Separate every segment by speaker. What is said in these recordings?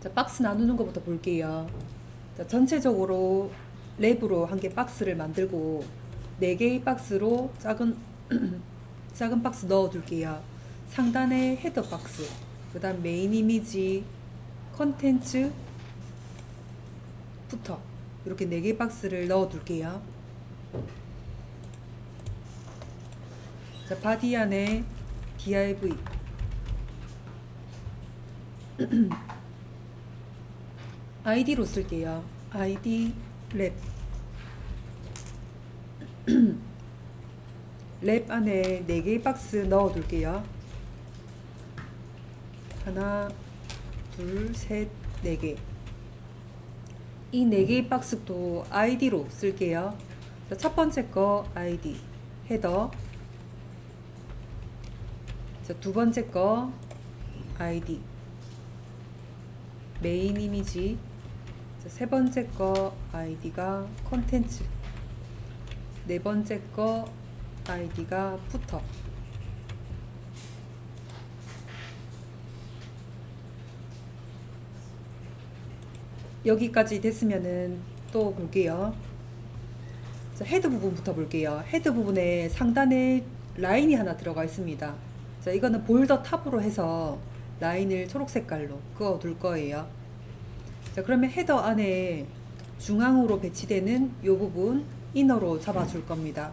Speaker 1: 자, 박스 나누는 것부터 볼게요. 자, 전체적으로 랩으로 한 개 박스를 만들고 4개의 박스로 작은 박스 넣어 둘게요. 상단에 헤더 박스, 그 다음 메인 이미지, 컨텐츠, 부터 이렇게 4개 박스를 넣어 둘게요. 자, 바디 안에 div id로 쓸게요. id 랩 랩 안에 4개의 박스 넣어 둘게요. 하나, 둘, 셋, 4개. 이 4개의 박스도 id로 쓸게요. 자, 첫 번째 거 id 헤더, 자, 두 번째 거 id 메인 이미지, 자, 세 번째 거 id가 컨텐츠, 네 번째 거 id가 부터. 여기까지 됐으면은 또 볼게요. 자, 헤드 부분부터 볼게요. 헤드 부분에 상단에 라인이 하나 들어가 있습니다. 자, 이거는 볼더 탑으로 해서 라인을 초록 색깔로 그어 둘 거예요. 자, 그러면 헤더 안에 중앙으로 배치되는 이 부분 이너로 잡아 줄 겁니다.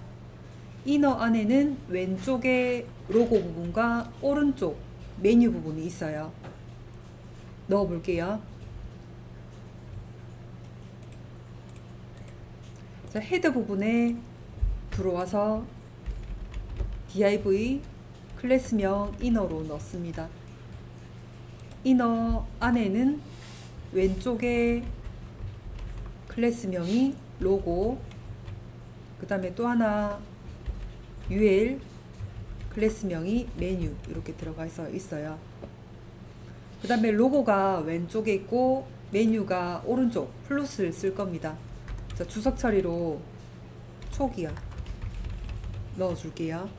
Speaker 1: 이너 안에는 왼쪽에 로고 부분과 오른쪽 메뉴 부분이 있어요. 넣어 볼게요. 자, 헤드 부분에 들어와서 div 클래스명 이너로 넣습니다. 이너 안에는 왼쪽에 클래스명이 로고, 그 다음에 또 하나 ul 클래스명이 메뉴 이렇게 들어가 있어요. 그 다음에 로고가 왼쪽에 있고 메뉴가 오른쪽 플러스를 쓸 겁니다. 자, 주석 처리로 초기화 넣어 줄게요.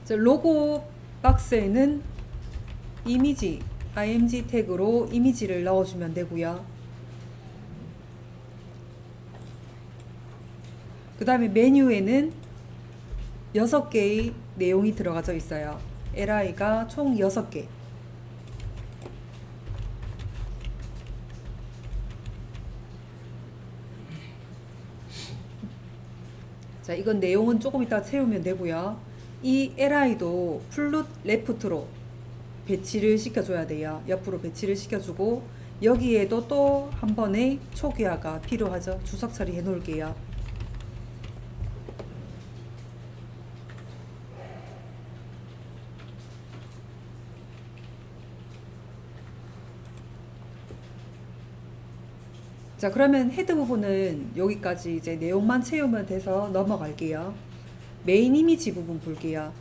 Speaker 1: 자, 로고 박스에는 이미지 img 태그로 이미지를 넣어주면 되고요. 그 다음에 메뉴에는 6개의 내용이 들어가져 있어요. li가 총 6개. 자, 이건 내용은 조금 이따 채우면 되고요. 이 li도 플룻 레프트로 배치를 시켜줘야 돼요. 옆으로 배치를 시켜주고 여기에도 또 한 번의 초기화가 필요하죠. 주석 처리해 놓을게요. 자, 그러면 헤드 부분은 여기까지 이제 내용만 채우면 돼서 넘어갈게요. 메인 이미지 부분 볼게요.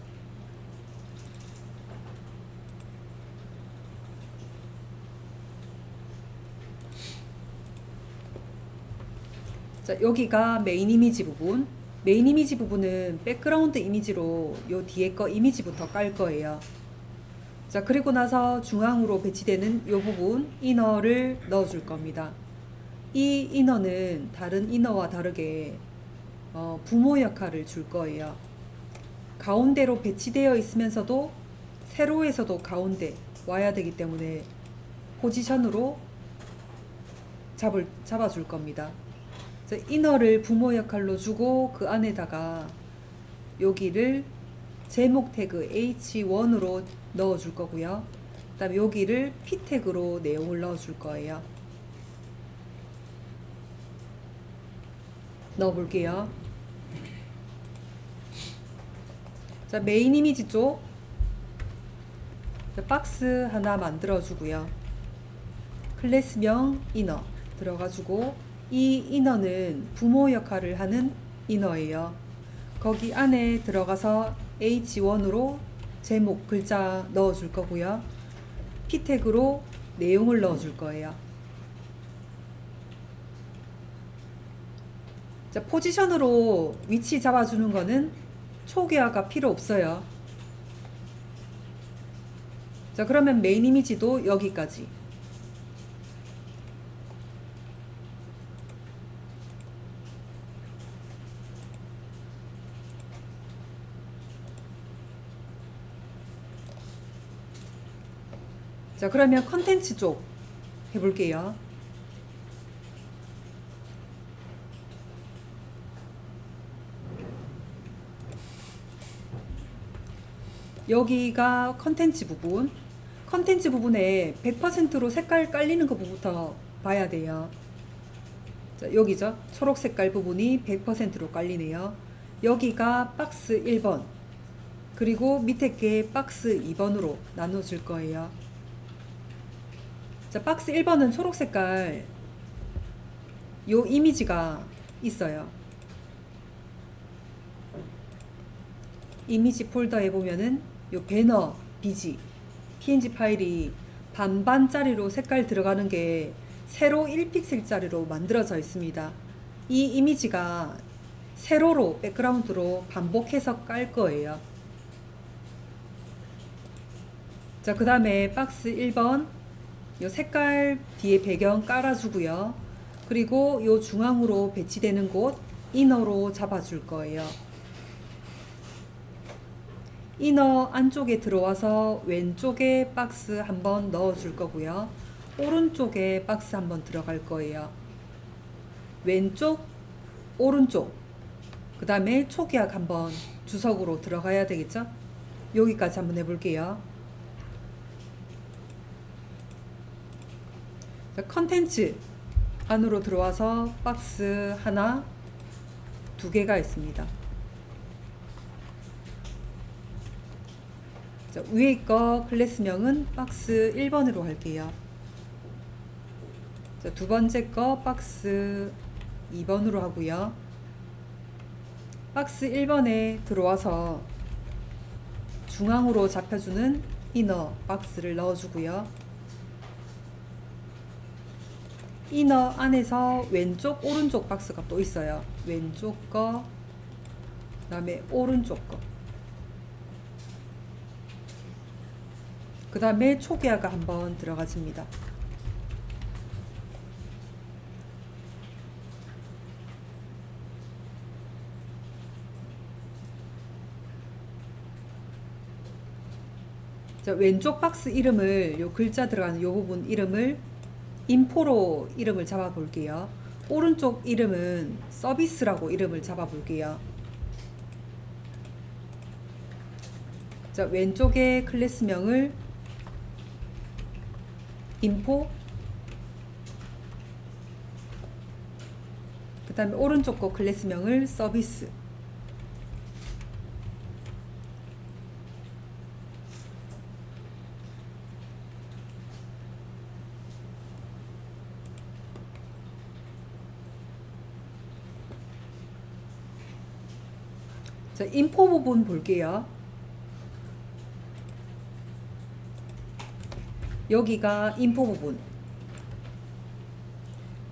Speaker 1: 자, 여기가 메인 이미지 부분. 메인 이미지 부분은 백그라운드 이미지로 요 뒤에 거 이미지부터 깔 거예요. 자, 그리고 나서 중앙으로 배치되는 요 부분 이너를 넣어 줄 겁니다. 이 이너는 다른 이너와 다르게 부모 역할을 줄 거예요. 가운데로 배치되어 있으면서도 세로에서도 가운데 와야 되기 때문에 포지션으로 잡아 줄 겁니다. 이너를 부모 역할로 주고 그 안에다가 여기를 제목 태그 h1으로 넣어 줄 거고요. 그 다음에 여기를 p 태그로 내용을 넣어 줄 거예요. 넣어 볼게요. 자, 메인 이미지 쪽 박스 하나 만들어 주고요. 클래스명 이너 들어가 주고 이 이너는 부모 역할을 하는 이너예요. 거기 안에 들어가서 h1으로 제목 글자 넣어 줄 거고요. P 태그로 내용을 넣어줄 거예요. 자, 포지션으로 위치 잡아주는 거는 초기화가 필요 없어요. 자, 그러면 메인 이미지도 여기까지. 자, 그러면 컨텐츠 쪽 해볼게요. 여기가 컨텐츠 부분. 컨텐츠 부분에 100%로 색깔 깔리는 것부터 봐야 돼요. 자, 여기죠. 초록 색깔 부분이 100%로 깔리네요. 여기가 박스 1번. 그리고 밑에 게 박스 2번으로 나눠줄 거예요. 자, 박스 1번은 초록 색깔 요 이미지가 있어요. 이미지 폴더에 보면은 요 배너 BG PNG 파일이 반반짜리로 색깔 들어가는 게 세로 1픽셀짜리로 만들어져 있습니다. 이 이미지가 세로로 백그라운드로 반복해서 깔 거예요. 자, 그 다음에 박스 1번 요 색깔 뒤에 배경 깔아주고요. 그리고 요 중앙으로 배치되는 곳 이너로 잡아줄 거예요. 이너 안쪽에 들어와서 왼쪽에 박스 한번 넣어줄 거고요. 오른쪽에 박스 한번 들어갈 거예요. 왼쪽, 오른쪽, 그 다음에 초기약 한번 주석으로 들어가야 되겠죠? 여기까지 한번 해볼게요. 컨텐츠 안으로 들어와서 박스 하나, 두 개가 있습니다. 자, 위에 거 클래스명은 박스 1번으로 할게요. 자, 두 번째 거 박스 2번으로 하고요. 박스 1번에 들어와서 중앙으로 잡혀주는 이너 박스를 넣어주고요. 이너 안에서 왼쪽 오른쪽 박스가 또 있어요. 왼쪽 거, 그 다음에 오른쪽 거, 그 다음에 초기화가 한번 들어가집니다. 자, 왼쪽 박스 이름을 요 글자 들어가는 요 부분 이름을 인포로 이름을 잡아 볼게요. 오른쪽 이름은 서비스라고 이름을 잡아 볼게요. 자, 왼쪽에 클래스명을 인포, 그 다음에 오른쪽 거 클래스명을 서비스. 자, 인포 부분 볼게요. 여기가 인포 부분.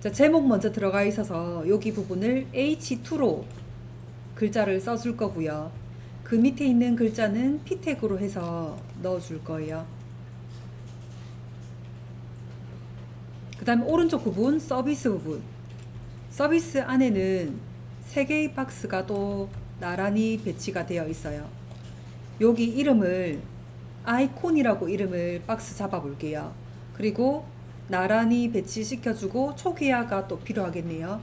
Speaker 1: 자, 제목 먼저 들어가 있어서 여기 부분을 H2로 글자를 써줄 거고요. 그 밑에 있는 글자는 P 태그로 해서 넣어줄 거예요. 그 다음에 오른쪽 부분 서비스 부분. 서비스 안에는 3개의 박스가 또 나란히 배치가 되어 있어요. 여기 이름을 아이콘이라고 이름을 박스 잡아 볼게요. 그리고 나란히 배치시켜주고 초기화가 또 필요하겠네요.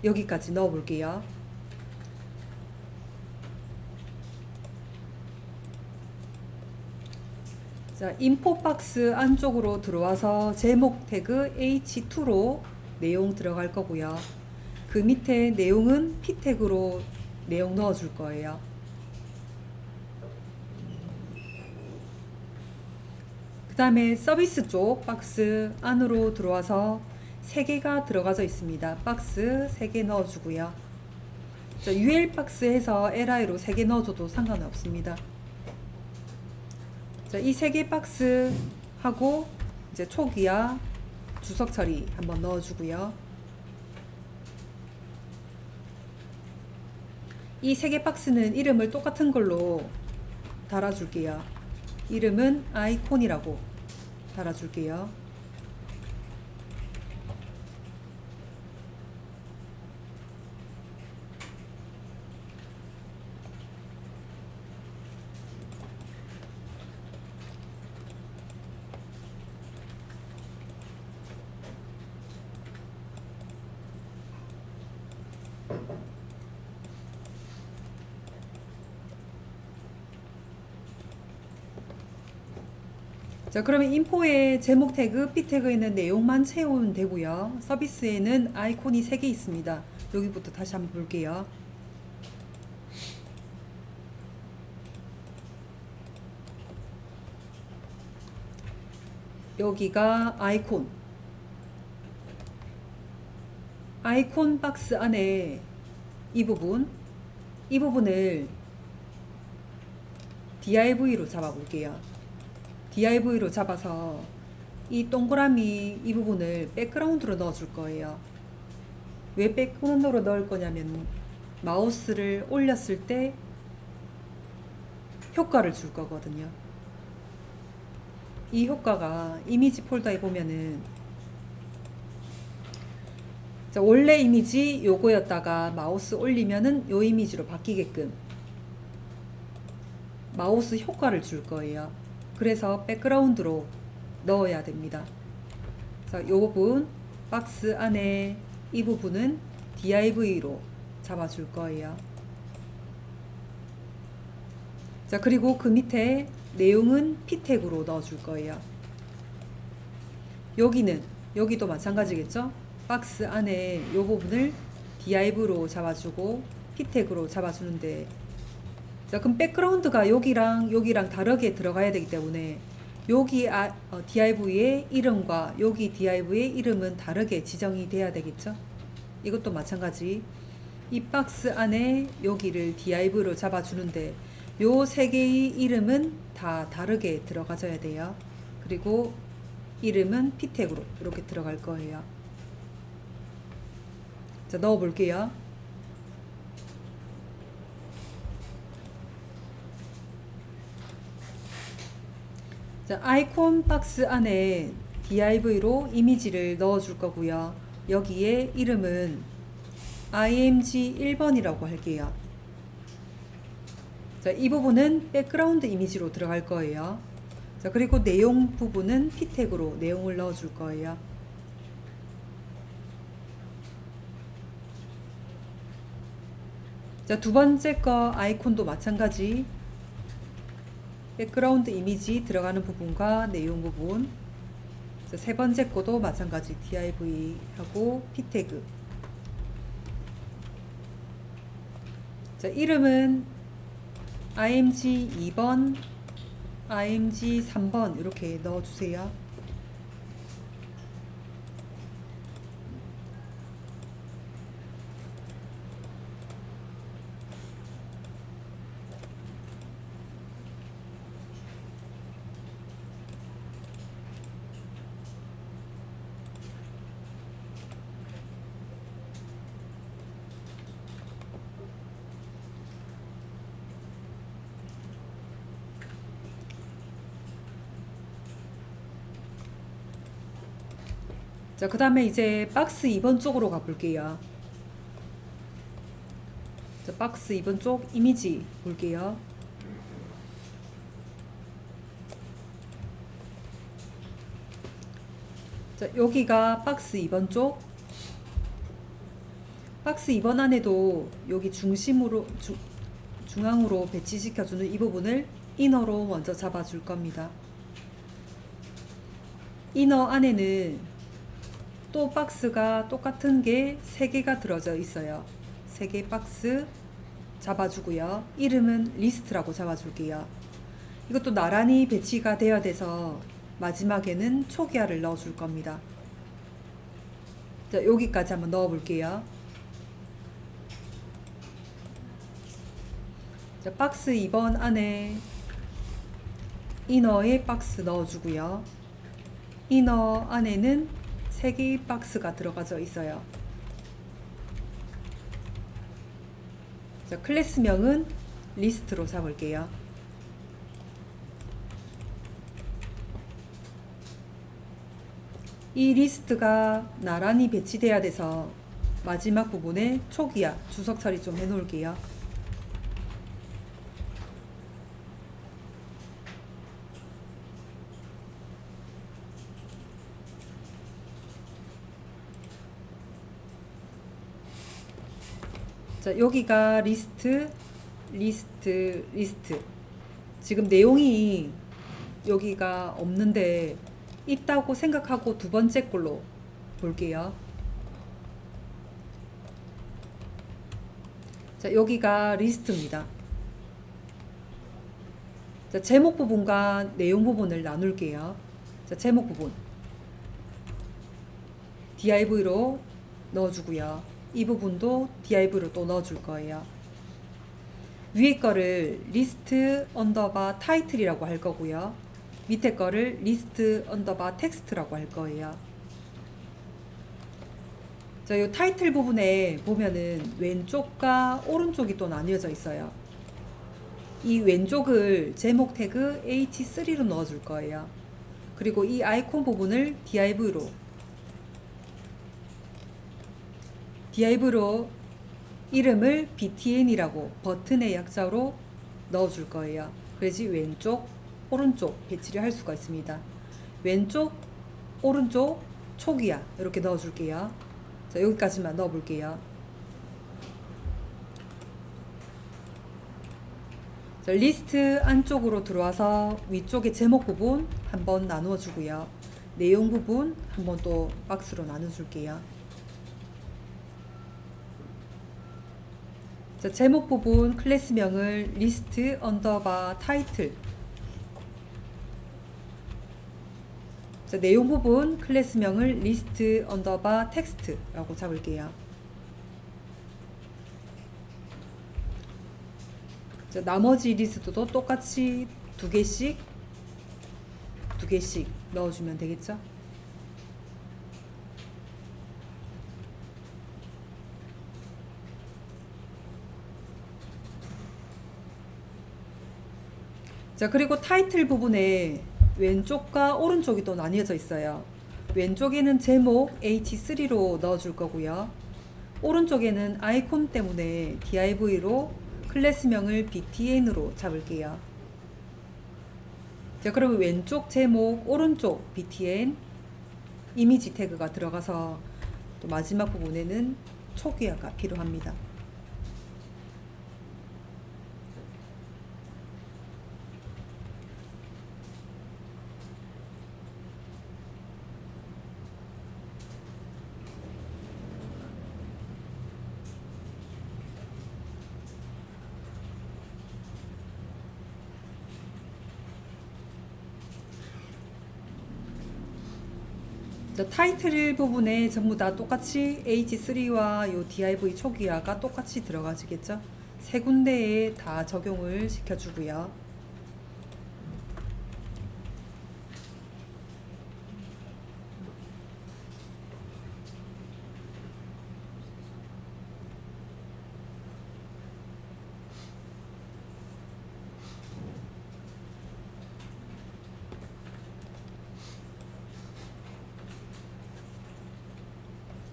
Speaker 1: 여기까지 넣어 볼게요. 자, 인포 박스 안쪽으로 들어와서 제목 태그 H2로 내용 들어갈 거고요. 그 밑에 내용은 P 태그로 내용 넣어줄 거예요. 그 다음에 서비스 쪽 박스 안으로 들어와서 3개가 들어가져 있습니다. 박스 3개 넣어주고요. 자, UL 박스에서 LI로 3개 넣어줘도 상관은 없습니다. 자, 이 3개 박스 하고 이제 초기화 주석 처리 한번 넣어주고요. 이 3개 박스는 이름을 똑같은 걸로 달아줄게요. 이름은 아이콘이라고 달아줄게요. 자, 그러면 인포에 제목 태그, P 태그에 있는 내용만 채우면 되고요. 서비스에는 아이콘이 3개 있습니다. 여기부터 다시 한번 볼게요. 여기가 아이콘. 아이콘 박스 안에 이 부분을 DIV로 잡아볼게요. DIV로 잡아서 이 동그라미 이 부분을 백그라운드로 넣어줄 거예요. 왜 백그라운드로 넣을 거냐면 마우스를 올렸을 때 효과를 줄 거거든요. 이 효과가 이미지 폴더에 보면은 자, 원래 이미지 요거였다가 마우스 올리면은 요 이미지로 바뀌게끔 마우스 효과를 줄 거예요. 그래서 백그라운드로 넣어야 됩니다. 자, 이 부분 박스 안에 이 부분은 DIV로 잡아줄 거예요. 자, 그리고 그 밑에 내용은 P 태그로 넣어줄 거예요. 여기도 마찬가지겠죠? 박스 안에 이 부분을 DIV로 잡아주고 P 태그로 잡아주는데, 자, 그럼 백그라운드가 여기랑 다르게 들어가야 되기 때문에 여기 DIV의 이름과 여기 DIV의 이름은 다르게 지정이 돼야 되겠죠. 이것도 마찬가지. 이 박스 안에 여기를 DIV로 잡아주는데 요 3개의 이름은 다 다르게 들어가줘야 돼요. 그리고 이름은 P 태그로 이렇게 들어갈 거예요. 자, 넣어 볼게요. 자, 아이콘 박스 안에 DIV로 이미지를 넣어 줄 거고요. 여기에 이름은 IMG 1번이라고 할게요. 자, 이 부분은 백그라운드 이미지로 들어갈 거예요. 자, 그리고 내용 부분은 P 태그로 내용을 넣어 줄 거예요. 자, 두 번째 거 아이콘도 마찬가지. 백그라운드 이미지 들어가는 부분과 내용 부분. 자, 세 번째 거도 마찬가지. DIV 하고 P 태그. 자, 이름은 IMG 2번, IMG 3번 이렇게 넣어주세요. 자, 그 다음에 이제 박스 2번 쪽으로 가볼게요. 자, 박스 2번 쪽 이미지 볼게요. 자, 여기가 박스 2번 쪽. 박스 2번 안에도 여기 중앙으로 배치시켜주는 이 부분을 이너로 먼저 잡아줄 겁니다. 이너 안에는 또 박스가 똑같은 게 3개가 들어져 있어요. 3개 박스 잡아주고요. 이름은 리스트라고 잡아줄게요. 이것도 나란히 배치가 되어야 돼서 마지막에는 초기화를 넣어줄 겁니다. 자, 여기까지 한번 넣어볼게요. 자, 박스 2번 안에 이너에 박스 넣어주고요. 이너 안에는 3개의 박스가 들어가져 있어요. 자, 클래스명은 리스트로 잡을게요. 이 리스트가 나란히 배치돼야 돼서 마지막 부분에 초기화 주석 처리 좀 해 놓을게요. 자, 여기가 리스트. 지금 내용이 여기가 없는데 있다고 생각하고 두 번째 걸로 볼게요. 자, 여기가 리스트입니다. 자, 제목 부분과 내용 부분을 나눌게요. 자, 제목 부분 div로 넣어주고요. 이 부분도 div로 또 넣어줄 거예요. 위에 거를 리스트 언더바 타이틀이라고 할 거고요. 밑에 거를 리스트 언더바 텍스트라고 할 거예요. 자, 이 타이틀 부분에 보면은 왼쪽과 오른쪽이 또 나뉘어져 있어요. 이 왼쪽을 제목 태그 H3로 넣어줄 거예요. 그리고 이 아이콘 부분을 div로 이름을 btn이라고 버튼의 약자로 넣어줄 거예요. 그래야지 왼쪽, 오른쪽 배치를 할 수가 있습니다. 왼쪽, 오른쪽, 초기화 이렇게 넣어줄게요. 자, 여기까지만 넣어볼게요. 자, 리스트 안쪽으로 들어와서 위쪽에 제목 부분 한번 나누어 주고요. 내용 부분 한번 또 박스로 나눠줄게요. 자, 제목 부분 클래스명을 리스트 언더바 타이틀. 자, 내용 부분 클래스명을 리스트 언더바 텍스트라고 잡을게요. 자, 나머지 리스트도 똑같이 두 개씩 넣어주면 되겠죠? 자, 그리고 타이틀 부분에 왼쪽과 오른쪽이 또 나뉘어져 있어요. 왼쪽에는 제목 H3로 넣어줄 거고요. 오른쪽에는 아이콘 때문에 div로 클래스명을 btn으로 잡을게요. 자, 그러면 왼쪽 제목, 오른쪽 btn 이미지 태그가 들어가서 또 마지막 부분에는 초기화가 필요합니다. 자, 타이틀 부분에 전부 다 똑같이 H3와 요 div 초기화가 똑같이 들어가지겠죠? 세 군데에 다 적용을 시켜주고요.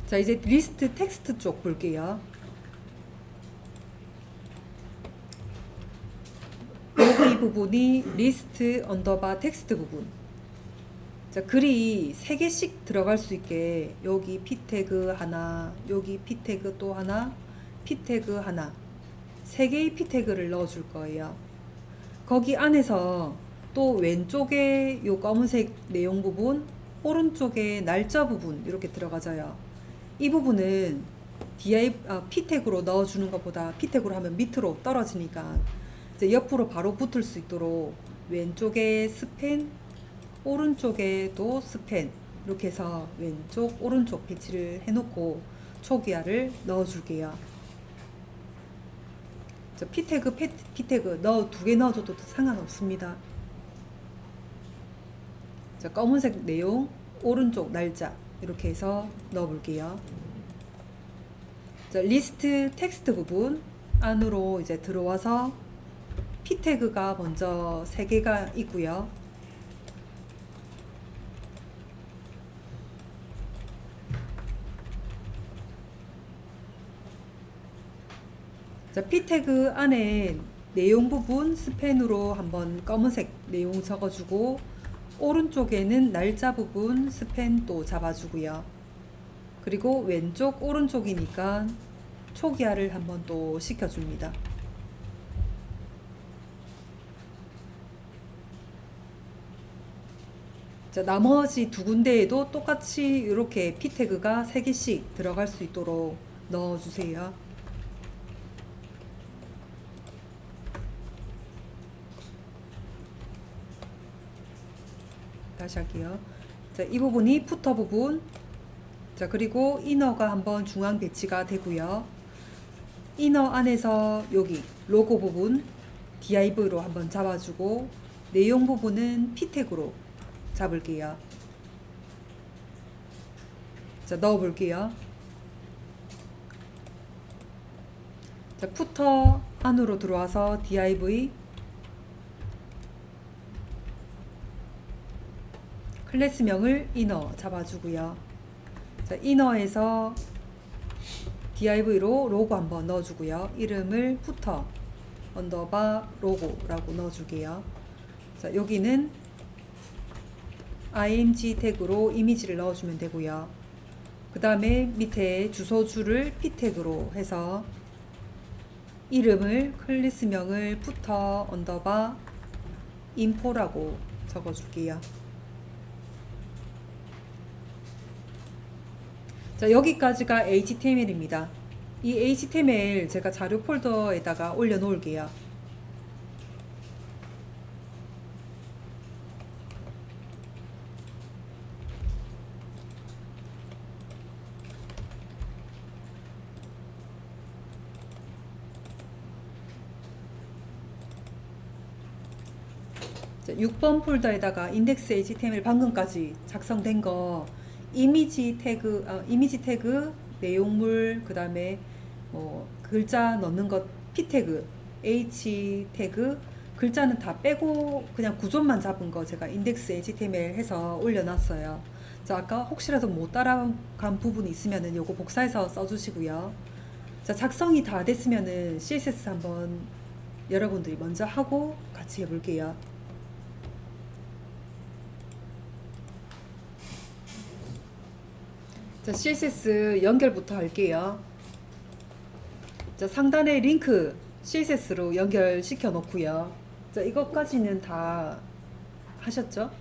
Speaker 1: 자, 이제 리스트 텍스트 쪽 볼게요. 여기 부분이 리스트 언더바 텍스트 부분. 자, 글이 3개씩 들어갈 수 있게 여기 p 태그 하나, 여기 p 태그 또 하나, p 태그 하나, 3개의 p 태그를 넣어줄 거예요. 거기 안에서 또 왼쪽에 요 검은색 내용 부분, 오른쪽에 날짜 부분 이렇게 들어가져요. 이 부분은 p 태그로 넣어주는 것보다 p 태그로 하면 밑으로 떨어지니까 이제 옆으로 바로 붙을 수 있도록 왼쪽에 스팬, 오른쪽에도 스팬 이렇게 해서 왼쪽, 오른쪽 배치를 해놓고 초기화를 넣어줄게요. p 태그 두 개 넣어줘도 상관없습니다. 자, 검은색 내용, 오른쪽 날짜 이렇게 해서 넣어 볼게요. 자, 리스트 텍스트 부분 안으로 이제 들어와서 P 태그가 먼저 3개가 있고요. 자, P 태그 안에 내용 부분 스펜으로 한번 검은색 내용 적어주고, 오른쪽에는 날짜 부분 스펜 또 잡아주고요. 그리고 왼쪽 오른쪽이니까 초기화를 한번 또 시켜줍니다. 자, 나머지 두 군데에도 똑같이 이렇게 P 태그가 3개씩 들어갈 수 있도록 넣어주세요. 다시 할게요. 자, 이 부분이 푸터 부분. 자, 그리고 이너가 한번 중앙 배치가 되고요. 이너 안에서 여기 로고 부분 div로 한번 잡아주고, 내용 부분은 P 태그로 잡을게요. 자, 넣어볼게요. 자, 푸터 안으로 들어와서 div 클래스명을 이너 잡아주고요. 자, 이너에서 div로 로고 한번 넣어주고요. 이름을 푸터 언더바 로고라고 넣어줄게요. 자, 여기는 img 태그로 이미지를 넣어주면 되고요. 그 다음에 밑에 주소줄을 p 태그로 해서 이름을 클래스명을 푸터 언더바 인포라고 적어줄게요. 자, 여기까지가 HTML입니다. 이 HTML 제가 자료 폴더에다가 올려 놓을게요. 자, 6번 폴더에다가 인덱스 HTML 방금까지 작성된 거 이미지 태그, 내용물, 그 다음에 글자 넣는 것 P 태그, H 태그, 글자는 다 빼고 그냥 구조만 잡은 거 제가 인덱스 HTML 해서 올려놨어요. 자, 아까 혹시라도 못 따라간 부분이 있으면은 요거 복사해서 써주시고요. 자, 작성이 다 됐으면은 CSS 한번 여러분들이 먼저 하고 같이 해볼게요. 자, CSS 연결부터 할게요. 자, 상단에 링크 CSS로 연결시켜 놓고요. 자, 이것까지는 다 하셨죠?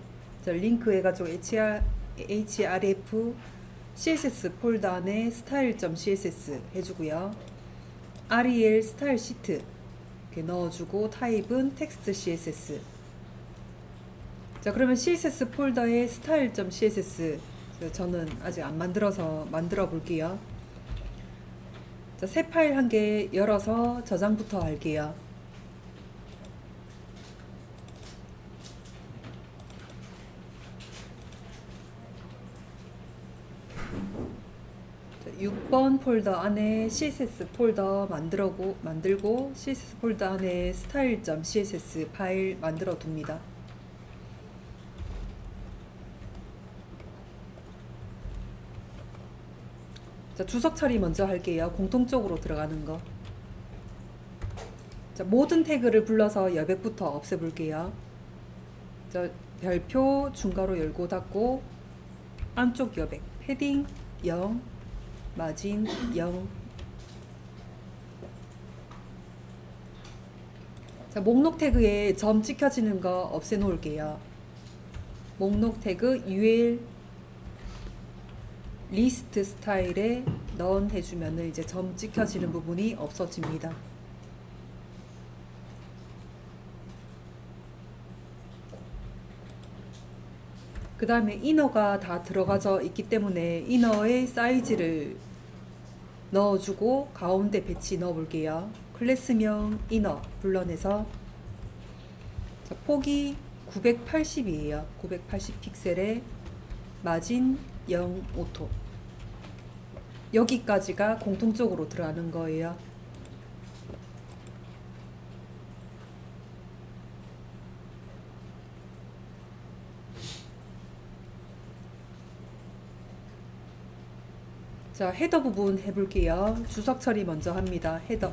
Speaker 1: 자, 링크 해가지고 href css 폴더 안에 style.css 해주고요. rel 스타일 시트 이렇게 넣어주고, 타입은 텍스트 css. 자, 그러면 css 폴더에 style.css 저는 아직 안 만들어서 만들어 볼게요. 자, 새 파일 한 개 열어서 저장부터 할게요. 자, 6번 폴더 안에 css 폴더 만들고 css 폴더 안에 style.css 파일 만들어 둡니다. 자, 주석 처리 먼저 할게요. 공통적으로 들어가는 거. 자, 모든 태그를 불러서 여백부터 없애볼게요. 자, 별표 중괄호 열고 닫고, 안쪽 여백 패딩 0, 마진 0. 자, 목록 태그에 점 찍혀지는 거 없애 놓을게요. 목록 태그 ul 리스트 스타일에 넌 해주면 이제 점 찍혀지는 부분이 없어집니다. 그 다음에 이너가 다 들어가져 있기 때문에 이너의 사이즈를 넣어주고 가운데 배치 넣어 볼게요. 클래스명 이너 불러내서, 자, 폭이 980이에요. 980 픽셀에 마진 0 오토. 여기까지가 공통적으로 들어가는 거예요. 자, 헤더 부분 해볼게요. 주석 처리 먼저 합니다. 헤더.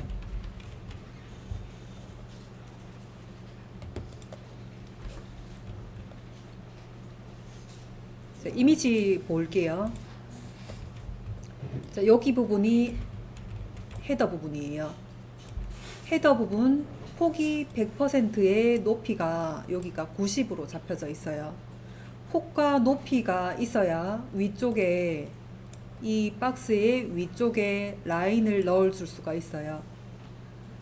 Speaker 1: 자, 이미지 볼게요. 자, 여기 부분이 헤더 부분이에요. 헤더 부분 폭이 100%의 높이가 여기가 90으로 잡혀져 있어요. 폭과 높이가 있어야 위쪽에 이 박스의 위쪽에 라인을 넣어줄 수가 있어요.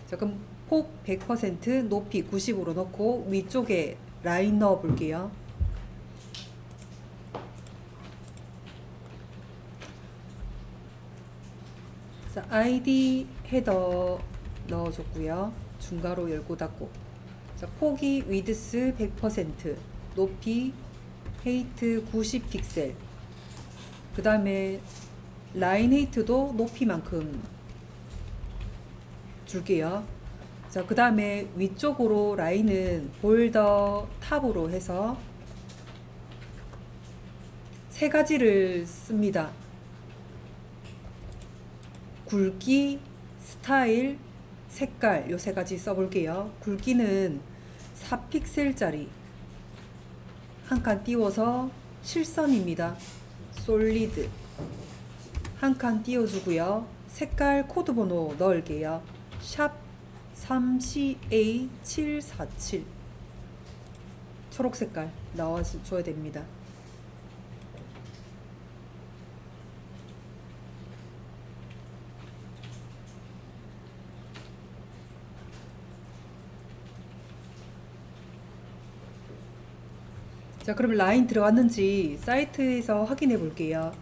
Speaker 1: 자, 그럼 폭 100%, 높이 90으로 넣고 위쪽에 라인 넣어 볼게요. 자, ID 헤더 넣어줬고요. 중괄호 열고 닫고. 자, 폭이 위드스 100%, 높이 헤이트 90 픽셀. 그 다음에 라인 헤이트도 높이만큼 줄게요. 자, 그 다음에 위쪽으로 라인은 볼더 탑으로 해서 세 가지를 씁니다. 굵기, 스타일, 색깔 요 세 가지 써볼게요. 굵기는 4픽셀짜리 한 칸 띄워서 실선입니다. 솔리드 한 칸 띄워주고요. 색깔 코드 번호 넣을게요. 샵 3CA747 초록 색깔 나와줘야 됩니다. 자, 그럼 라인 들어갔는지 사이트에서 확인해 볼게요.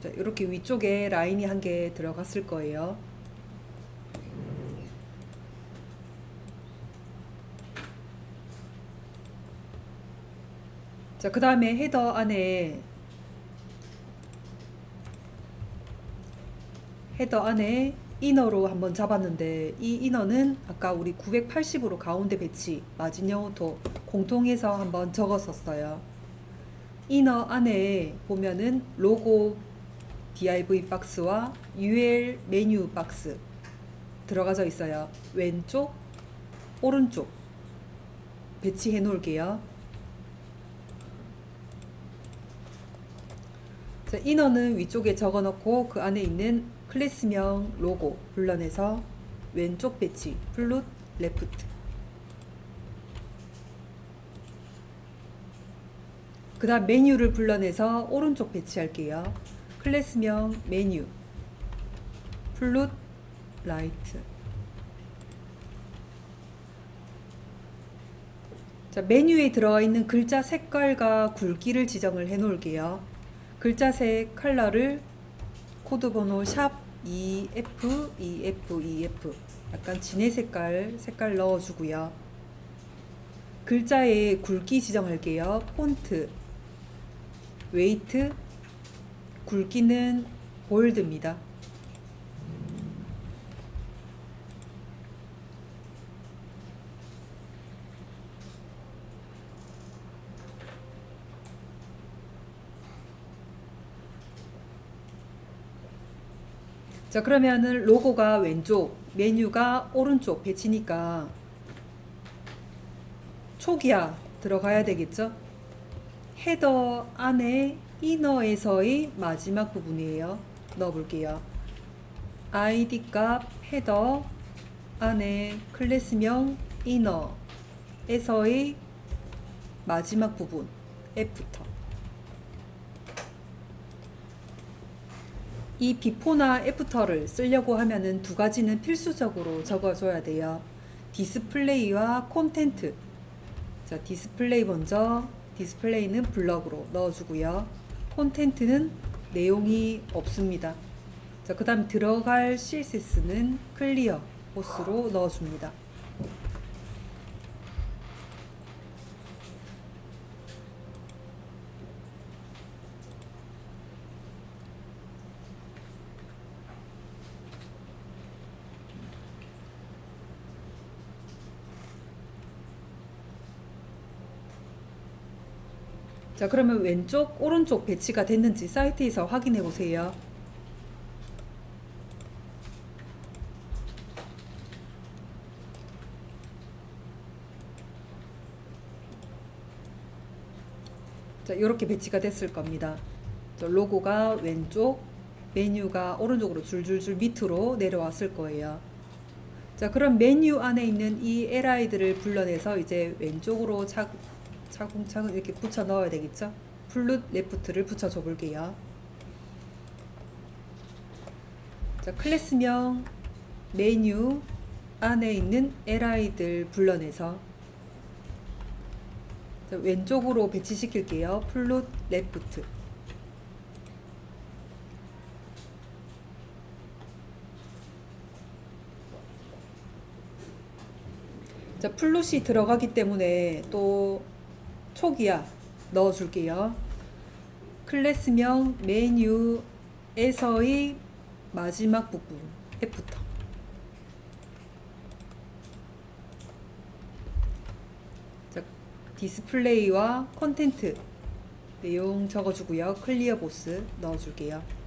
Speaker 1: 자, 이렇게 위쪽에 라인이 한 개 들어갔을 거예요. 자, 그 다음에 헤더 안에 이너로 한번 잡았는데 이 이너는 아까 우리 980으로 가운데 배치 마진 영어토 공통해서 한번 적었었어요. 이너 안에 보면은 로고 div 박스와 ul 메뉴 박스 들어가져 있어요. 왼쪽 오른쪽 배치해 놓을게요. 자, 이너는 위쪽에 적어 놓고 그 안에 있는 클래스명 로고 불러내서 왼쪽 배치 플룻 레프트. 그 다음 메뉴를 불러내서 오른쪽 배치할게요. 클래스명 메뉴 플룻 라이트. 자, 메뉴에 들어가 있는 글자 색깔과 굵기를 지정을 해 놓을게요. 글자색 컬러를 코드 번호 샵 EF 약간 진해 색깔 넣어주고요. 글자의 굵기 지정할게요. 폰트 웨이트 굵기는 볼드입니다. 자, 그러면은 로고가 왼쪽, 메뉴가 오른쪽 배치니까 초기화 들어가야 되겠죠? 헤더 안에 이너에서의 마지막 부분이에요. 넣어볼게요. id 값 헤더 안에 클래스명 이너에서의 마지막 부분 애프터. 이 비포나 애프터를 쓰려고 하면은 두 가지는 필수적으로 적어줘야 돼요. 디스플레이와 콘텐트. 자, 디스플레이 먼저 디스플레이는 블럭으로 넣어주고요. 콘텐트는 내용이 없습니다. 자, 그 다음 들어갈 CSS는 클리어 보스로 넣어줍니다. 자, 그러면 왼쪽, 오른쪽 배치가 됐는지 사이트에서 확인해 보세요. 자, 이렇게 배치가 됐을 겁니다. 저 로고가 왼쪽, 메뉴가 오른쪽으로 줄줄줄 밑으로 내려왔을 거예요. 자, 그럼 메뉴 안에 있는 이 LI들을 불러내서 이제 왼쪽으로 차근차근 이렇게 붙여 넣어야 되겠죠? 플룻 레프트를 붙여줘 볼게요. 자, 클래스명 메뉴 안에 있는 LI들 불러내서 자, 왼쪽으로 배치시킬게요. 플룻 레프트. 자, 플룻이 들어가기 때문에 또 초기화 넣어줄게요. 클래스명 메뉴에서의 마지막 부분 애프터. 자, 디스플레이와 콘텐트 내용 적어주고요. 클리어 보스 넣어줄게요.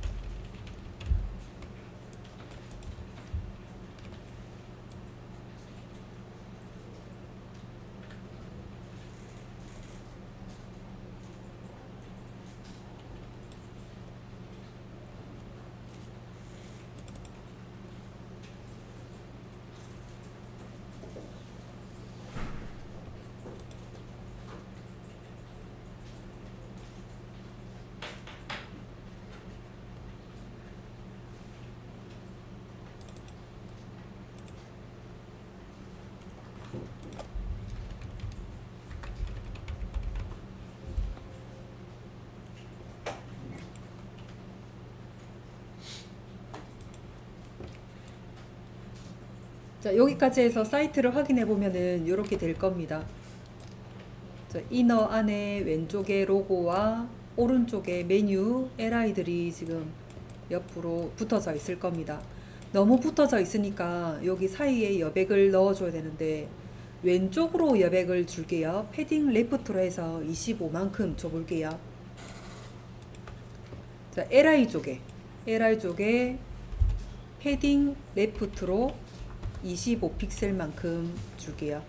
Speaker 1: 자, 여기까지 해서 사이트를 확인해 보면은 이렇게 될 겁니다. 자, 이너 안에 왼쪽에 로고와 오른쪽에 메뉴 LI들이 지금 옆으로 붙어져 있을 겁니다. 너무 붙어져 있으니까 여기 사이에 여백을 넣어줘야 되는데 왼쪽으로 여백을 줄게요. 패딩 레프트로 해서 25만큼 줘볼게요. 자, LI 쪽에 패딩 레프트로 25픽셀만큼 줄게요.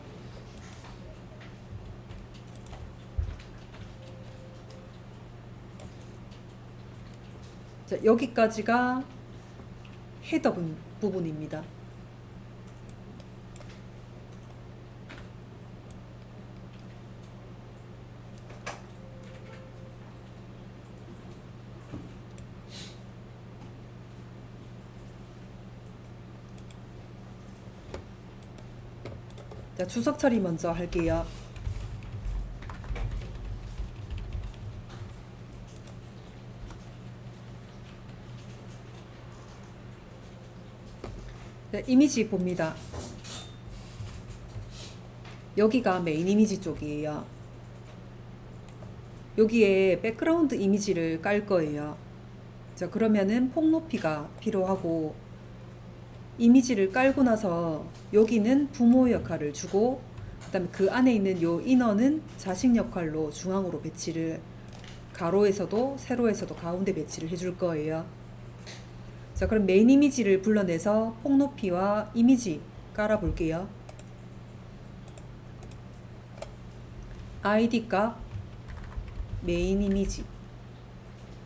Speaker 1: 자, 여기까지가 헤더 부분입니다. 자, 주석 처리 먼저 할게요. 네, 이미지 봅니다. 여기가 메인 이미지 쪽이에요. 여기에 백그라운드 이미지를 깔 거예요. 자, 그러면은 폭 높이가 필요하고 이미지를 깔고 나서 여기는 부모 역할을 주고 그다음에 그 안에 있는 요 인어는 자식 역할로 중앙으로 배치를 가로에서도 세로에서도 가운데 배치를 해줄 거예요. 자, 그럼 메인 이미지를 불러내서 폭 높이와 이미지 깔아 볼게요. ID 값 메인 이미지.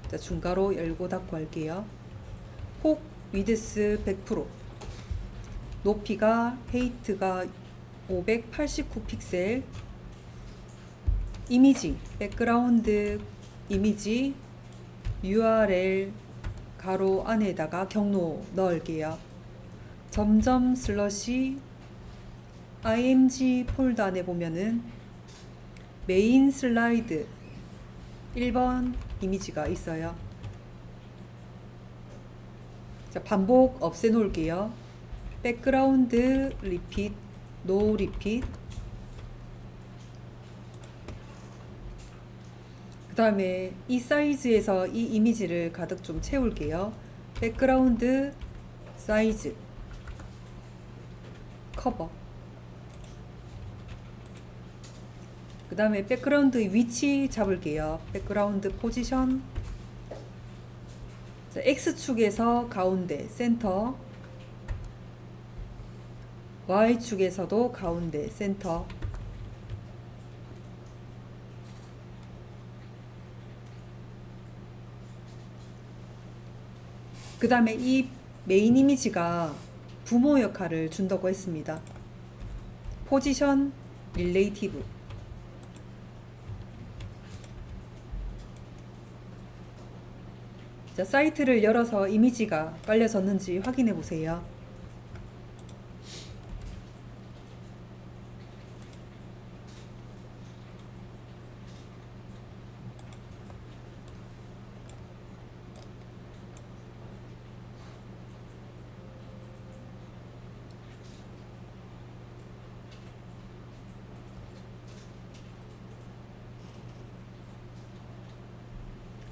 Speaker 1: 자, 중괄호 열고 닫고 할게요. 폭 위드스 100%. 높이가 헤이트가 589픽셀. 이미지 백그라운드 이미지 URL 가로 안에다가 경로 넣을게요. 점점 슬러시 img 폴더 안에 보면은 메인 슬라이드 1번 이미지가 있어요. 자, 반복 없애 놓을게요. 백그라운드 리핏, 노 리핏. 그 다음에 이 사이즈에서 이 이미지를 가득 좀 채울게요. 백그라운드 사이즈 커버. 그 다음에 백그라운드 위치 잡을게요. 백그라운드 포지션. 자, X축에서 가운데 센터, Y축에서도 가운데 센터. 그 다음에 이 메인 이미지가 부모 역할을 준다고 했습니다. 포지션 릴레이티브. 자, 사이트를 열어서 이미지가 깔려졌는지 확인해 보세요.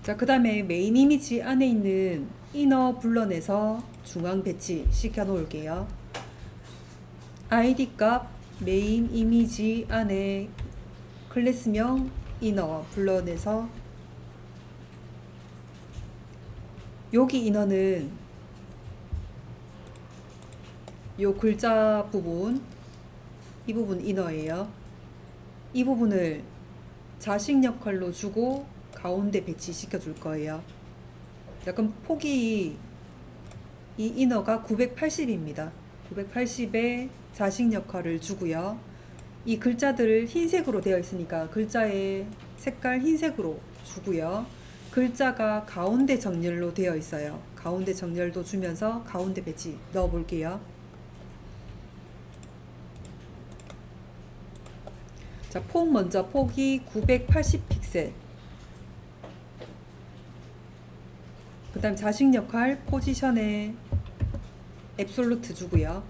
Speaker 1: 자, 그 다음에 메인 이미지 안에 있는 이너 불러내서 중앙 배치 시켜 놓을게요. ID 값 메인 이미지 안에 클래스명 이너 불러내서, 여기 이너는 요 글자 부분, 이 부분 이너예요. 이 부분을 자식 역할로 주고 가운데 배치시켜 줄 거예요. 약간 폭이, 이 이너가 980입니다. 980에 자식 역할을 주고요. 이 글자들을 흰색으로 되어 있으니까 글자의 색깔 흰색으로 주고요. 글자가 가운데 정렬로 되어 있어요. 가운데 정렬도 주면서 가운데 배치 넣어 볼게요. 자, 폭 먼저, 폭이 980 픽셀. 그 다음 자식 역할 포지션에 앱솔루트 주고요.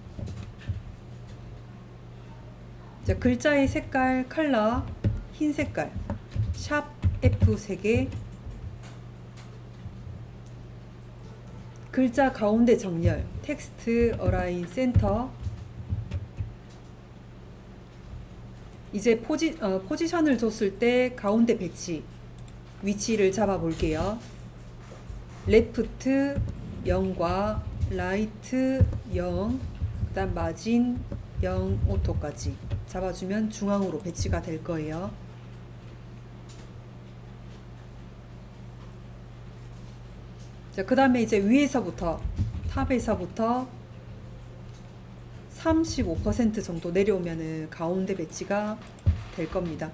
Speaker 1: 자, 글자의 색깔 컬러 흰 색깔 샵 F 3개. 글자 가운데 정렬 텍스트 어라인 센터. 이제 포지션을 줬을 때 가운데 배치 위치를 잡아 볼게요. 레프트 0과 라이트 0, 그 다음 마진 0 오토까지 잡아주면 중앙으로 배치가 될 거예요. 자, 그 다음에 이제 위에서부터, 탑에서부터 35% 정도 내려오면은 가운데 배치가 될 겁니다.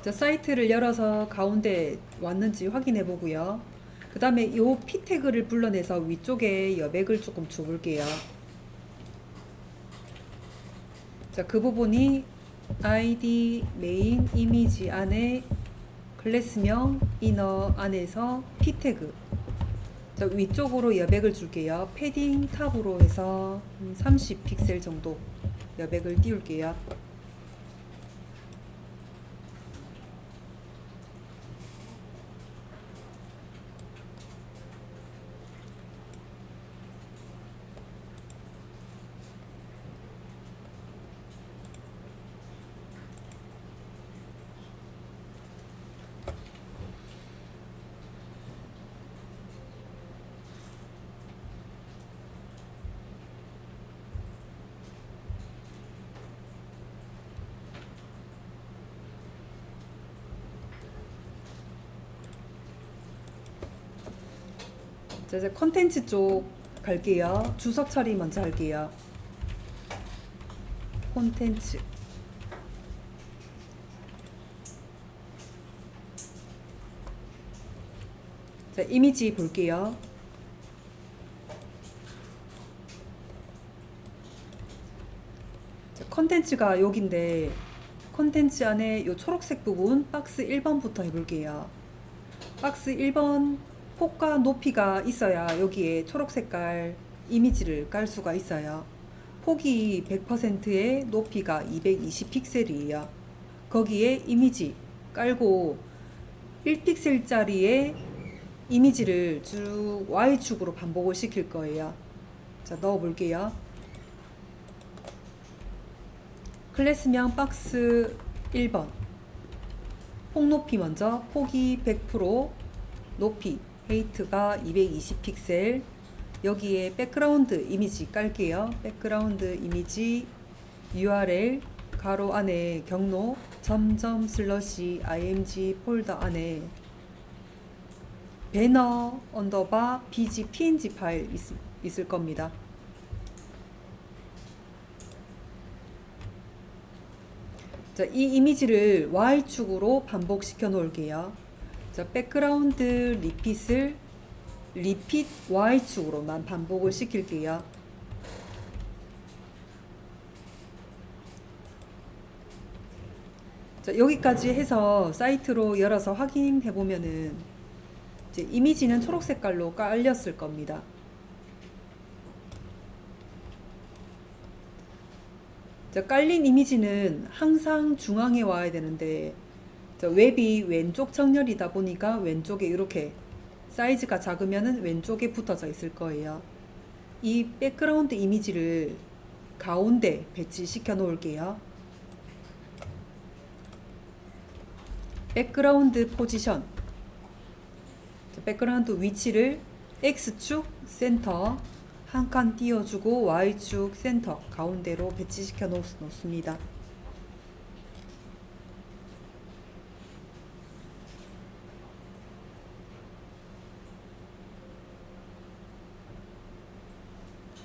Speaker 1: 자, 사이트를 열어서 가운데 왔는지 확인해 보고요. 그 다음에 요 P 태그를 불러내서 위쪽에 여백을 조금 줘볼게요. 자, 그 부분이 ID 메인 이미지 안에 클래스명 이너 안에서 P 태그. 자, 위쪽으로 여백을 줄게요. 패딩 탑으로 해서 30 픽셀 정도 여백을 띄울게요. 자, 이제 컨텐츠 쪽 갈게요. 주석 처리 먼저 할게요. 콘텐츠. 자, 이미지 볼게요. 자, 컨텐츠가 여긴데 컨텐츠 안에 요 초록색 부분 박스 1번부터 해볼게요. 박스 1번 폭과 높이가 있어야 여기에 초록 색깔 이미지를 깔 수가 있어요. 폭이 100%에 높이가 220 픽셀이에요. 거기에 이미지 깔고 1픽셀짜리의 이미지를 쭉 Y축으로 반복을 시킬 거예요. 자, 넣어 볼게요. 클래스명 박스 1번. 폭 높이 먼저. 폭이 100%, 높이 헤이트가 220 픽셀. 여기에 백그라운드 이미지 깔게요. 백그라운드 이미지 URL 가로 안에 경로 점점 슬러시 img 폴더 안에 배너 언더바 bg png 파일 있을 겁니다. 자, 이 이미지를 Y축으로 반복시켜 놓을게요. 자, 백그라운드 리핏을 리핏 Y축으로만 반복을 시킬게요. 자, 여기까지 해서 사이트로 열어서 확인해 보면은 이제 이미지는 초록 색깔로 깔렸을 겁니다. 자, 깔린 이미지는 항상 중앙에 와야 되는데 웹이 왼쪽 정렬이다 보니까 왼쪽에 이렇게 사이즈가 작으면은 왼쪽에 붙어져 있을 거예요. 이 백그라운드 이미지를 가운데 배치시켜 놓을게요. 백그라운드 포지션. 백그라운드 위치를 X축 센터 한 칸 띄워주고 Y축 센터 가운데로 배치시켜 놓습니다.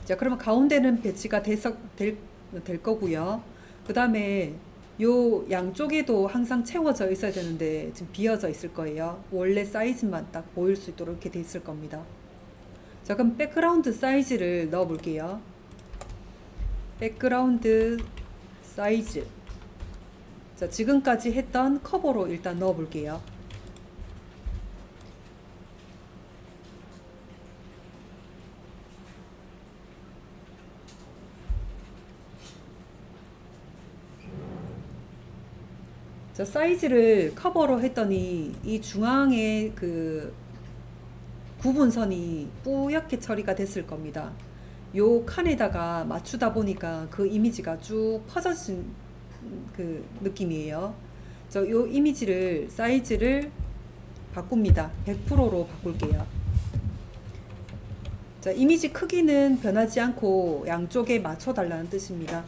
Speaker 1: 자, 그러면 가운데는 배치가 될 거고요. 그 다음에 요 양쪽에도 항상 채워져 있어야 되는데 지금 비어져 있을 거예요. 원래 사이즈만 딱 보일 수 있도록 이렇게 돼 있을 겁니다. 자, 그럼 백그라운드 사이즈를 넣어 볼게요. 백그라운드 사이즈. 자, 지금까지 했던 커버로 일단 넣어 볼게요. 자, 사이즈를 커버로 했더니 이 중앙에 그 구분선이 뿌옇게 처리가 됐을 겁니다. 요 칸에다가 맞추다 보니까 그 이미지가 쭉 퍼져진 그 느낌이에요. 요 이미지를 사이즈를 바꿉니다. 100%로 바꿀게요. 자, 이미지 크기는 변하지 않고 양쪽에 맞춰 달라는 뜻입니다.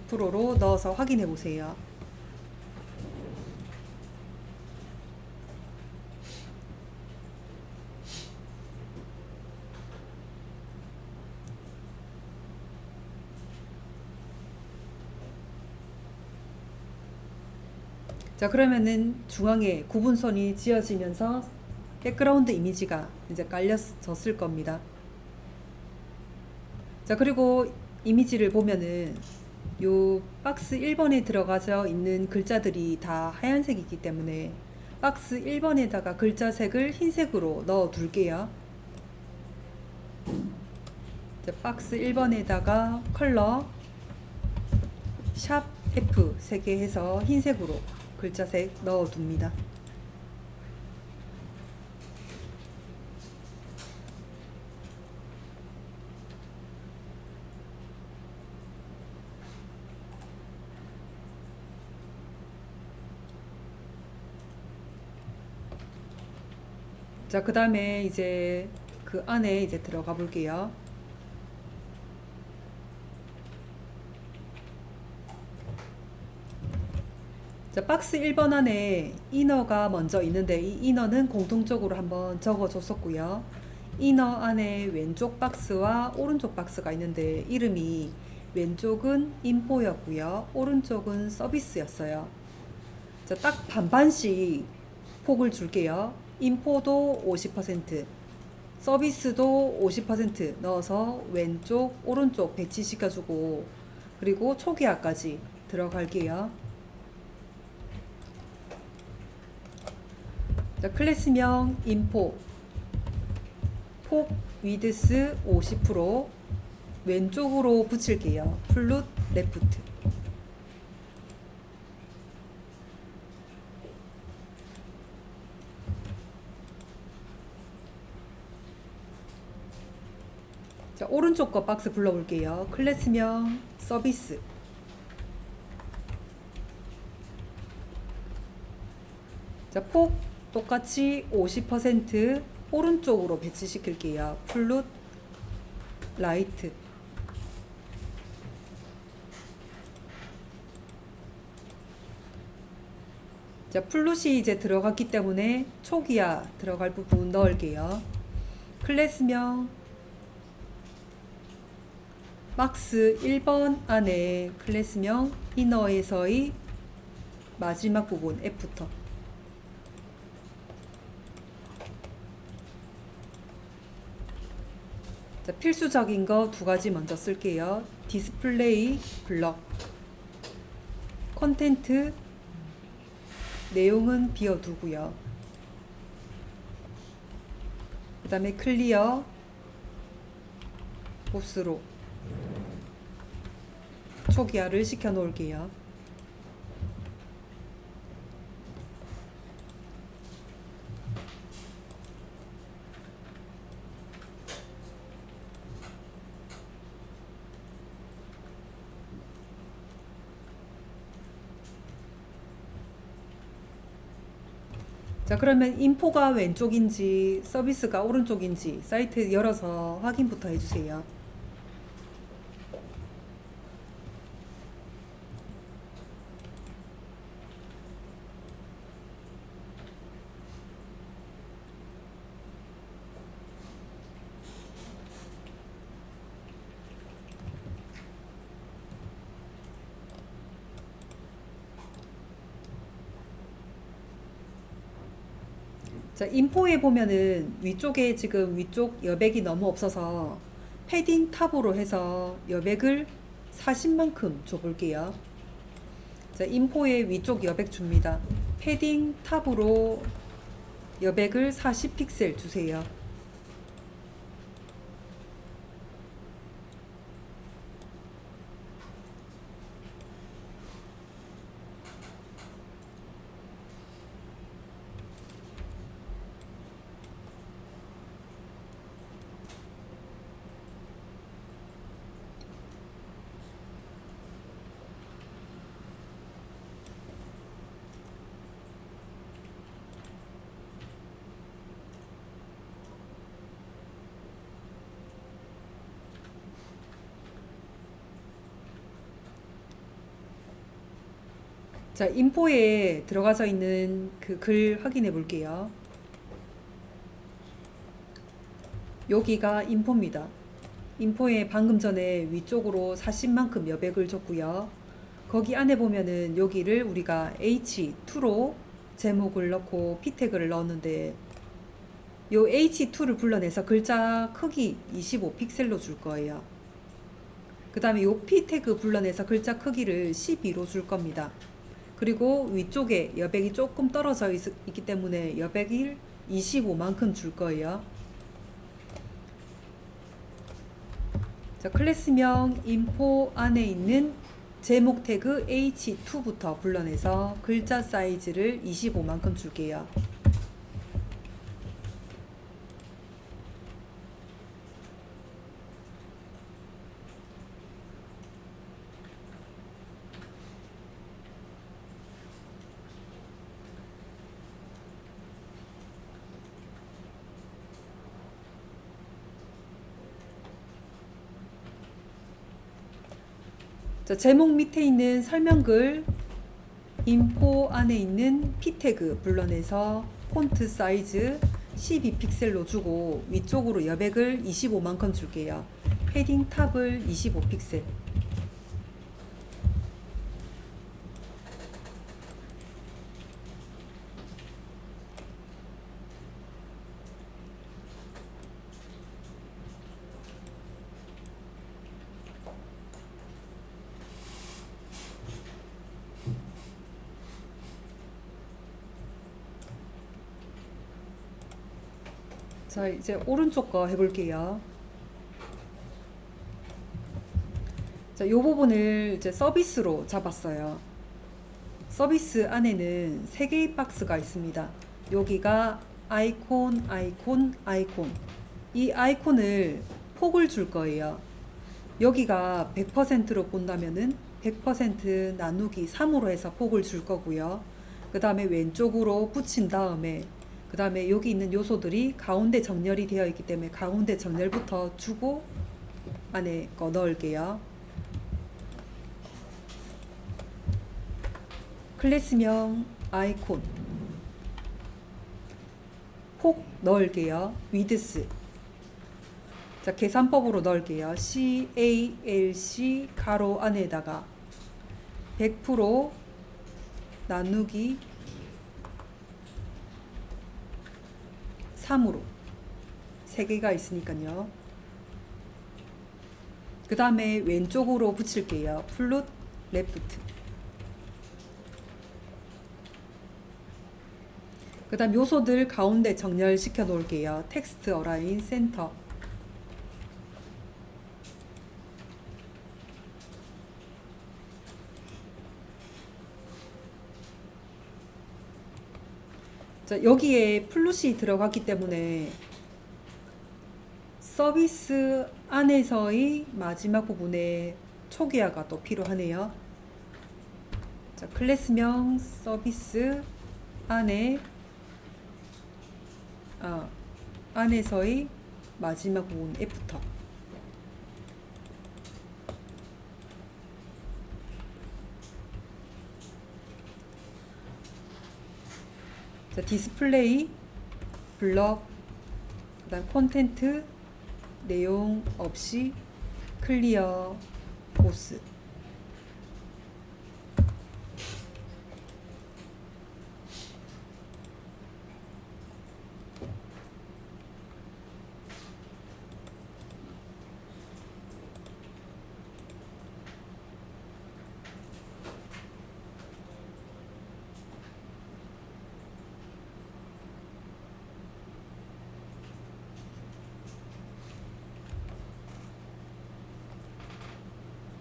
Speaker 1: 100%로 넣어서 확인해 보세요. 자, 그러면은 중앙에 구분선이 지어지면서 백그라운드 이미지가 이제 깔려졌을 겁니다. 자, 그리고 이미지를 보면은 요 박스 1번에 들어가져 있는 글자들이 다 하얀색이기 때문에 박스 1번에다가 글자색을 흰색으로 넣어 둘게요. 자, 박스 1번에다가 컬러 샵 F 3개 해서 흰색으로 글자색 넣어 둡니다. 자, 그 다음에 이제 그 안에 이제 들어가 볼게요. 자, 박스 1번 안에 이너가 먼저 있는데 이 이너는 공통적으로 한번 적어 줬었고요. 이너 안에 왼쪽 박스와 오른쪽 박스가 있는데 이름이 왼쪽은 인포였고요. 오른쪽은 서비스였어요. 자, 딱 반반씩 폭을 줄게요. 인포도 50%, 서비스도 50% 넣어서 왼쪽, 오른쪽 배치시켜주고 그리고 초기화까지 들어갈게요. 자, 클래스명 인포 폭 위드스 50% 왼쪽으로 붙일게요. 플룻 레프트. 자, 오른쪽 거 박스 불러볼게요. 클래스명 서비스. 자, 폭 똑같이 50% 오른쪽으로 배치시킬게요. 플룻 라이트. 자, 플룻이 이제 들어갔기 때문에 초기화 들어갈 부분 넣을게요. 클래스명 박스 1번 안에 클래스명 이너에서의 마지막 부분 애프터. 자, 필수적인 거 두 가지 먼저 쓸게요. 디스플레이 블럭, 컨텐트 내용은 비워두고요. 그 다음에 클리어 보스로 초기화를 시켜 놓을게요. 자, 그러면 인포가 왼쪽인지 서비스가 오른쪽인지 사이트 열어서 확인부터 해주세요. 자, 인포에 보면은 위쪽에 지금 위쪽 여백이 너무 없어서 패딩 탑으로 해서 여백을 40만큼 줘볼게요. 자, 인포에 위쪽 여백 줍니다. 패딩 탑으로 여백을 40픽셀 주세요. 자, 인포에 들어가서 있는 그 글 확인해 볼게요. 여기가 인포입니다. 인포에 방금 전에 위쪽으로 40만큼 여백을 줬고요. 거기 안에 보면은 여기를 우리가 H2로 제목을 넣고 P 태그를 넣었는데 요 H2를 불러내서 글자 크기 25픽셀로 줄 거예요. 그 다음에 요 P 태그 불러내서 글자 크기를 12로 줄 겁니다. 그리고 위쪽에 여백이 조금 떨어져 있기 때문에 여백을 25만큼 줄 거예요. 자, 클래스명 인포 안에 있는 제목 태그 H2부터 불러내서 글자 사이즈를 25만큼 줄게요. 자, 제목 밑에 있는 설명글 인포 안에 있는 P 태그 불러내서 폰트 사이즈 12픽셀로 주고 위쪽으로 여백을 25만큼 줄게요. 패딩 탑을 25픽셀. 자, 이제 오른쪽 거 해볼게요. 자, 요 부분을 이제 서비스로 잡았어요. 서비스 안에는 3개의 박스가 있습니다. 여기가 아이콘, 아이콘, 아이콘. 이 아이콘을 폭을 줄 거예요. 여기가 100%로 본다면은 100% 나누기 3으로 해서 폭을 줄 거고요. 그 다음에 왼쪽으로 붙인 다음에 그 다음에 여기 있는 요소들이 가운데 정렬이 되어 있기 때문에 가운데 정렬부터 주고 안에 거 넣을게요. 클래스명 아이콘 폭 넣을게요. 위드스. 자, 계산법으로 넣을게요. CALC 가로 안에다가 100% 나누기 3으로 3개가 있으니까요. 그 다음에 왼쪽으로 붙일게요. 플룻 레프트. 그 다음 요소들 가운데 정렬시켜 놓을게요. 텍스트 어라인 센터. 자, 여기에 플룻이 들어갔기 때문에 서비스 안에서의 마지막 부분에 초기화가 또 필요하네요. 자, 클래스명 서비스 안에 안에서의 마지막 부분 애프터. 자, 디스플레이 블럭 그다음 콘텐트 내용 없이 클리어 보스.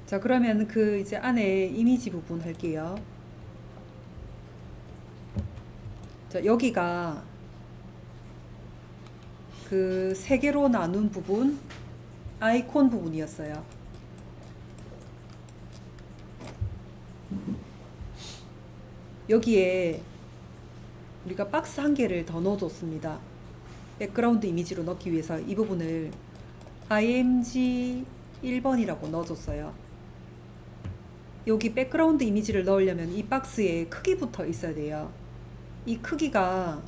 Speaker 1: 자, 그러면 그 이제 안에 이미지 부분 할게요. 자, 여기가 그 3개로 나눈 부분 아이콘 부분이었어요. 여기에 우리가 박스 1개를 더 넣어줬습니다. 백그라운드 이미지로 넣기 위해서 이 부분을 img 1번이라고 넣어줬어요. 여기 백그라운드 이미지를 넣으려면 이 박스에 크기부터 있어야 돼요. 이 크기가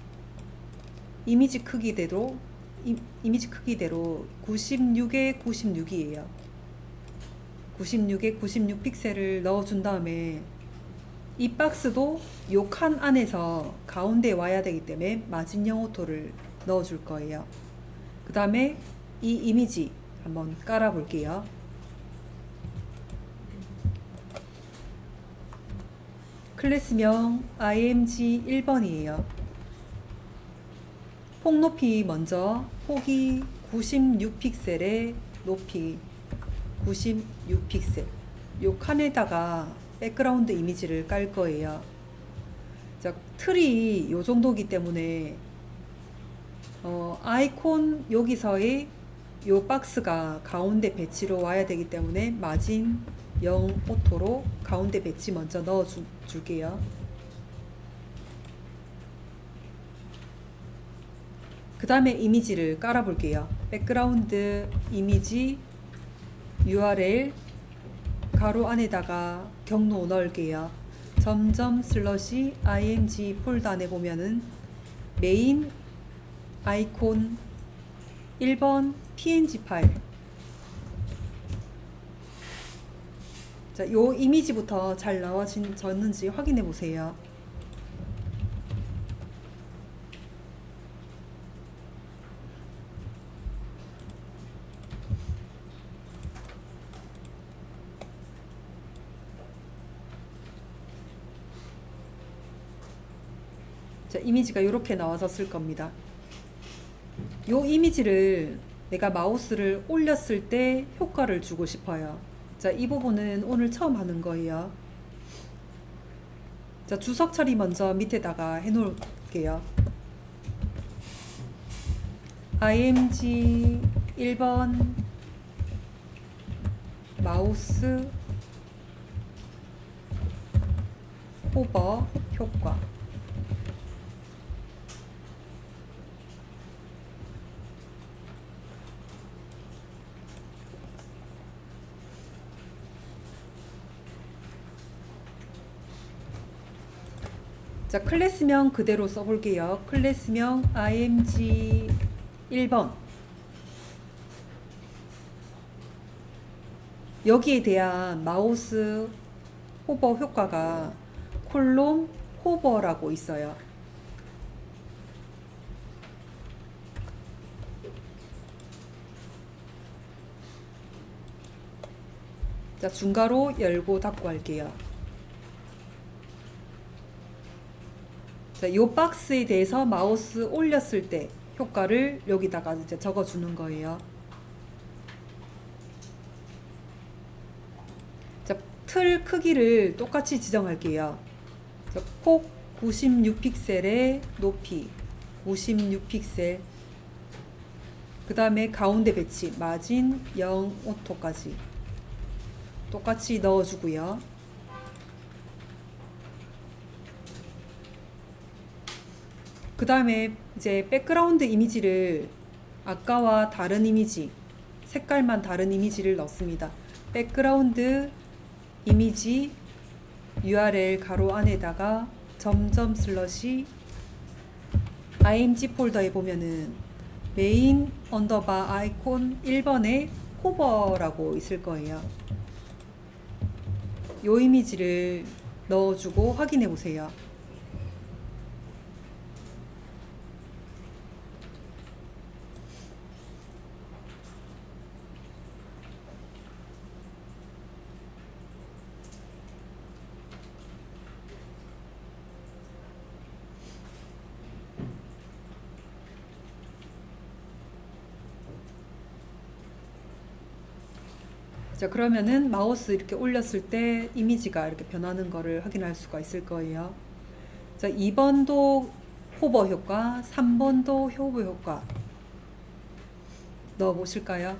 Speaker 1: 이미지 크기대로 96에 96이에요. 96에 96 픽셀을 넣어준 다음에 이 박스도 요 칸 안에서 가운데 와야 되기 때문에 마진형 오토를 넣어줄 거예요. 그 다음에 이 이미지 한번 깔아 볼게요. 클래스명 img 1번이에요. 폭 높이 먼저 폭이 96픽셀에 높이 96픽셀. 요 칸에다가 백그라운드 이미지를 깔 거예요. 자, 틀이 요 정도기 때문에 아이콘 여기서의 요 박스가 가운데 배치로 와야 되기 때문에 마진 0 오토로 가운데 배치 먼저 넣어 줄게요. 그 다음에 이미지를 깔아 볼게요. 백그라운드 이미지 URL 가로 안에다가 경로 넣을게요. 점점 슬러시 img 폴더 안에 보면은 메인 아이콘, 1번 PNG 파일. 자, 요 이미지부터 잘 나와졌는지 확인해 보세요. 자, 이미지가 이렇게 나와졌을 겁니다. 요 이미지를 내가 마우스를 올렸을 때 효과를 주고 싶어요. 자, 이 부분은 오늘 처음 하는 거예요. 자, 주석 처리 먼저 밑에다가 해 놓을게요. img 1번 마우스 호버 효과. 자, 클래스명 그대로 써볼게요. 클래스명 img 1번. 여기에 대한 마우스 호버 효과가 콜롬 호버라고 있어요. 자, 중괄호 열고 닫고 할게요. 자, 요 박스에 대해서 마우스 올렸을 때 효과를 여기다가 이제 적어주는 거예요. 자, 틀 크기를 똑같이 지정할게요. 자, 폭 96픽셀의 높이 56픽셀. 그 다음에 가운데 배치 마진 0 오토까지 똑같이 넣어주고요. 그 다음에 이제 백그라운드 이미지를 아까와 다른 이미지, 색깔만 다른 이미지를 넣습니다. 백그라운드 이미지 URL 가로 안에다가 점점 슬러시 img 폴더에 보면은 메인 언더바 아이콘 1번에 호버라고 있을 거예요. 요 이미지를 넣어주고 확인해 보세요. 자, 그러면은 마우스 이렇게 올렸을 때 이미지가 이렇게 변하는 거를 확인할 수가 있을 거예요. 자, 2번도 호버 효과, 3번도 호버 효과 넣어 보실까요?